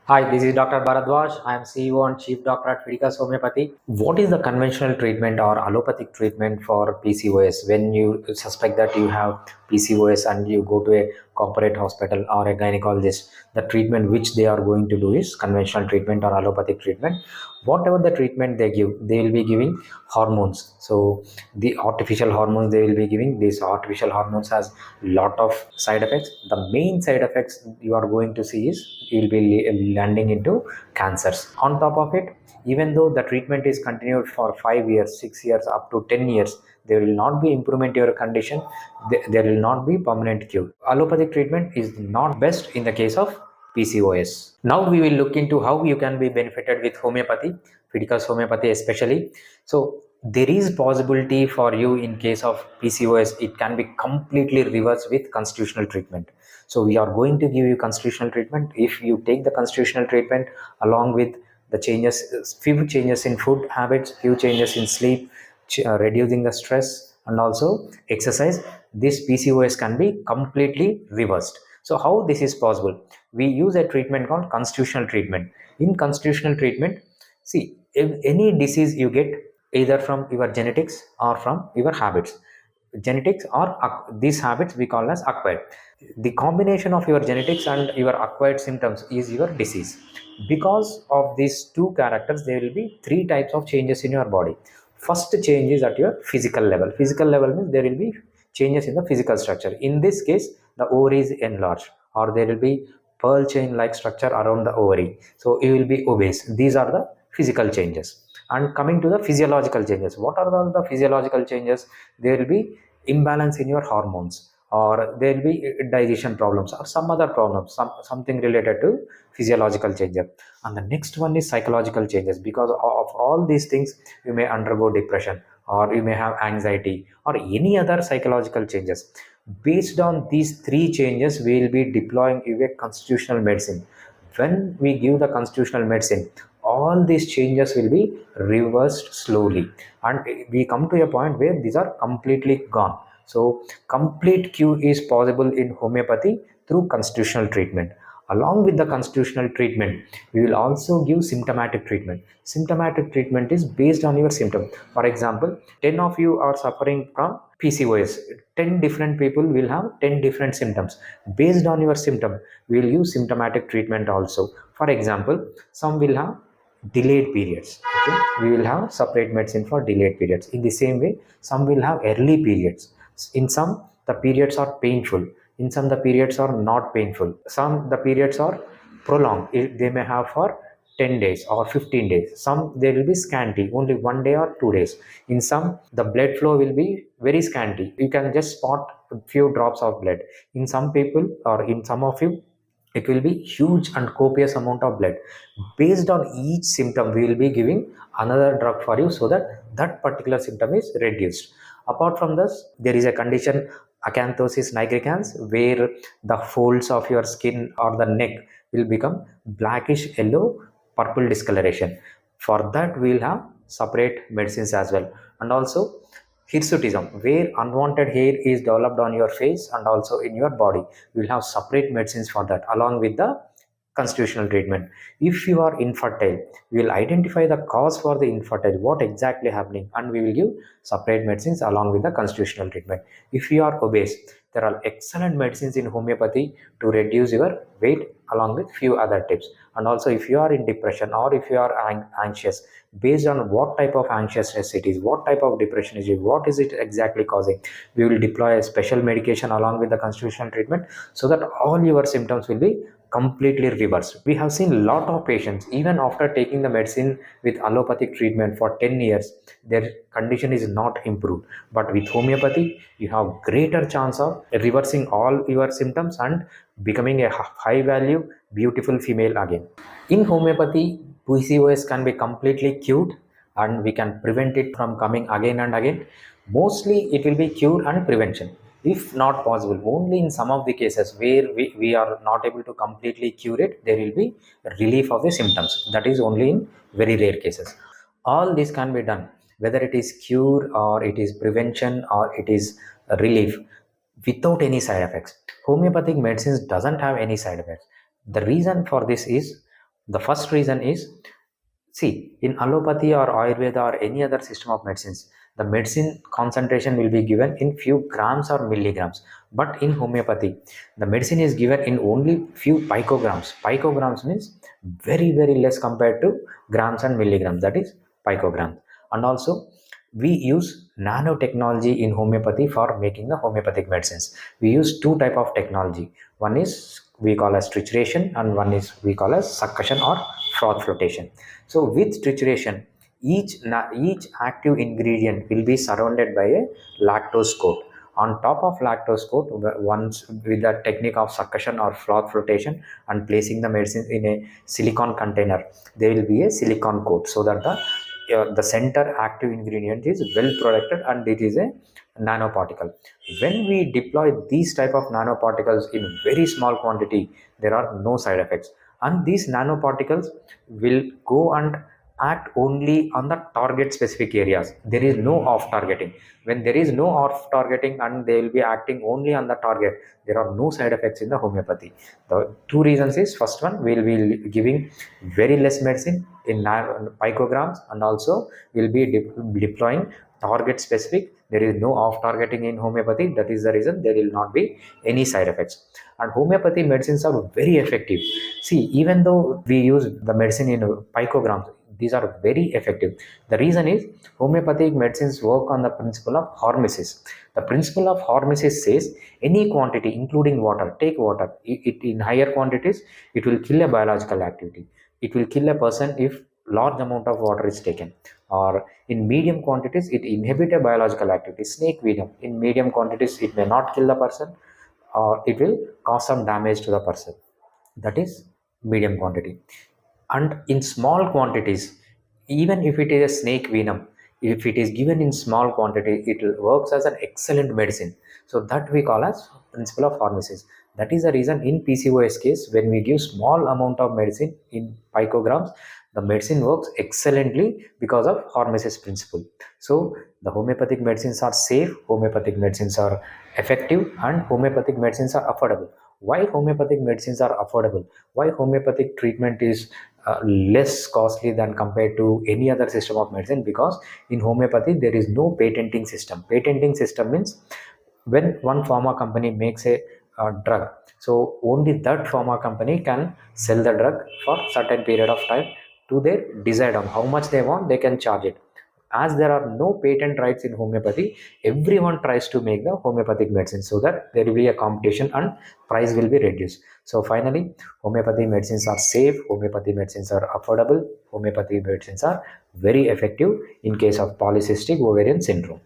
Hi, this is Dr. Bharadwaz. I am CEO and Chief Doctor at Fidicus Homeopathy. What is the conventional treatment or allopathic treatment for PCOS? When you suspect that you have PCOS and you go to a corporate hospital or a gynecologist, the treatment which they are going to do is conventional treatment or allopathic treatment. Whatever the treatment they give, they will be giving hormones. So the artificial hormones they will be giving, these artificial hormones has lot of side effects. The main side effects you are going to see is you will be landing into cancers. On top of it, even though the treatment is continued for 5 years, 6 years, up to 10 years, there will not be improvement in your condition. There will not be permanent cure. Allopathic treatment is not best in the case of PCOS. Now we will look into how you can be benefited with homeopathy, Fidicus homeopathy especially. So there is possibility for you in case of PCOS, it can be completely reversed with constitutional treatment. So we are going to give you constitutional treatment. If you take the constitutional treatment along with the changes, few changes in food habits, few changes in sleep, reducing the stress and also exercise, this PCOS can be completely reversed. So how this is possible? We use a treatment called constitutional treatment. In constitutional treatment, see, if any disease you get either from your genetics or from your habits, genetics or these habits we call as acquired. The combination of your genetics and your acquired symptoms is your disease. Because of these two characters, there will be three types of changes in your body. First change is at your physical level. Physical level means there will be changes in the physical structure. In this case, the ovary is enlarged, or there will be pearl chain like structure around the ovary, so you will be obese. These are the physical changes. And coming to the physiological changes, what are the physiological changes? There will be imbalance in your hormones, or there will be digestion problems or some other problems, something related to physiological changes. And the next one is psychological changes. Because of all these things, you may undergo depression, or you may have anxiety or any other psychological changes. Based on these three changes, we will be deploying you a constitutional medicine. When we give the constitutional medicine, all these changes will be reversed slowly, and we come to a point where these are completely gone. So complete cure is possible in homeopathy through constitutional treatment. Along with the constitutional treatment, we will also give symptomatic treatment. Symptomatic treatment is based on your symptom. For example, 10 of you are suffering from PCOS. 10 different people will have 10 different symptoms. Based on your symptom, we will use symptomatic treatment also. For example, some will have delayed periods. Okay, we will have separate medicine for delayed periods. In the same way, some will have early periods. In some, the periods are painful. In some, the periods are not painful. Some, the periods are prolonged. They may have for 10 days or 15 days. Some, they will be scanty, only 1 day or 2 days. In some, the blood flow will be very scanty. You can just spot a few drops of blood. In some people, or in some of you, it will be huge and copious amount of blood. Based on each symptom, we will be giving another drug for you, so that that particular symptom is reduced. Apart from this, there is a condition, acanthosis nigricans, where the folds of your skin or the neck will become blackish yellow, purple discoloration. For that, we will have separate medicines as well. And also hirsutism, where unwanted hair is developed on your face and also in your body, we will have separate medicines for that along with the constitutional treatment. If you are infertile, we will identify the cause for the infertile, what exactly happening, and we will give separate medicines along with the constitutional treatment. If you are obese, there are excellent medicines in homeopathy to reduce your weight along with few other tips. And also, if you are in depression or if you are anxious, based on what type of anxiousness it is, what type of depression is it, what is it exactly causing, we will deploy a special medication along with the constitutional treatment, so that all your symptoms will be completely reversed. We have seen a lot of patients, even after taking the medicine with allopathic treatment for 10 years, their condition is not improved. But with homeopathy, you have greater chance of reversing all your symptoms and becoming a high value, beautiful female again. In homeopathy, PCOS can be completely cured, and we can prevent it from coming again and again. Mostly it will be cure and prevention. If not possible, only in some of the cases where we are not able to completely cure it, there will be relief of the symptoms. That is only in very rare cases. All this can be done, whether it is cure or it is prevention or it is relief, without any side effects. Homeopathic medicines doesn't have any side effects. The reason for this is The first reason is, see, in allopathy or Ayurveda or any other system of medicines, the medicine concentration will be given in few grams or milligrams. But in homeopathy, the medicine is given in only few picograms. Picograms means very, very less compared to grams and milligrams. That is picogram. And also, we use nanotechnology in homeopathy for making the homeopathic medicines. We use two type of technology. One is we call as trituration, and one is we call as succussion or froth flotation. So with trituration, each active ingredient will be surrounded by a lactose coat. On top of lactose coat, once with the technique of succussion or froth flotation and placing the medicine in a silicon container, there will be a silicon coat so that the center active ingredient is well protected and it is a nanoparticle. When we deploy these type of nanoparticles in very small quantity, there are no side effects, and these nanoparticles will go and act only on the target specific areas. There is no off targeting. When there is no off targeting and they will be acting only on the target, there are no side effects in the homeopathy. The two reasons is, first one, we will be giving very less medicine in picograms, and also will be deploying target specific. There is no off targeting in homeopathy. That is the reason there will not be any side effects. And homeopathy medicines are very effective. See, even though we use the medicine in picograms, these are very effective. The reason is, homeopathic medicines work on the principle of hormesis. The principle of hormesis says any quantity including water, take water, it in higher quantities, it will kill a biological activity. It will kill a person if large amount of water is taken, or in medium quantities it inhibit a biological activity. Snake venom, in medium quantities it may not kill the person, or it will cause some damage to the person. That is medium quantity. And in small quantities, even if it is a snake venom, if it is given in small quantity, it works as an excellent medicine. So that we call as principle of hormesis. That is the reason in PCOS case, when we give small amount of medicine in picograms, the medicine works excellently because of hormesis principle. So the homeopathic medicines are safe, homeopathic medicines are effective, and homeopathic medicines are affordable. Why homeopathic medicines are affordable? Why homeopathic treatment is less costly than compared to any other system of medicine? Because in homeopathy there is no patenting system. Patenting system means, when one pharma company makes a drug, so only that pharma company can sell the drug for certain period of time to their decide on how much they want, they can charge it. As there are no patent rights in homeopathy, everyone tries to make the homeopathic medicine so that there will be a competition and price will be reduced. So finally, homeopathy medicines are safe, homeopathy medicines are affordable, homeopathy medicines are very effective in case of polycystic ovarian syndrome.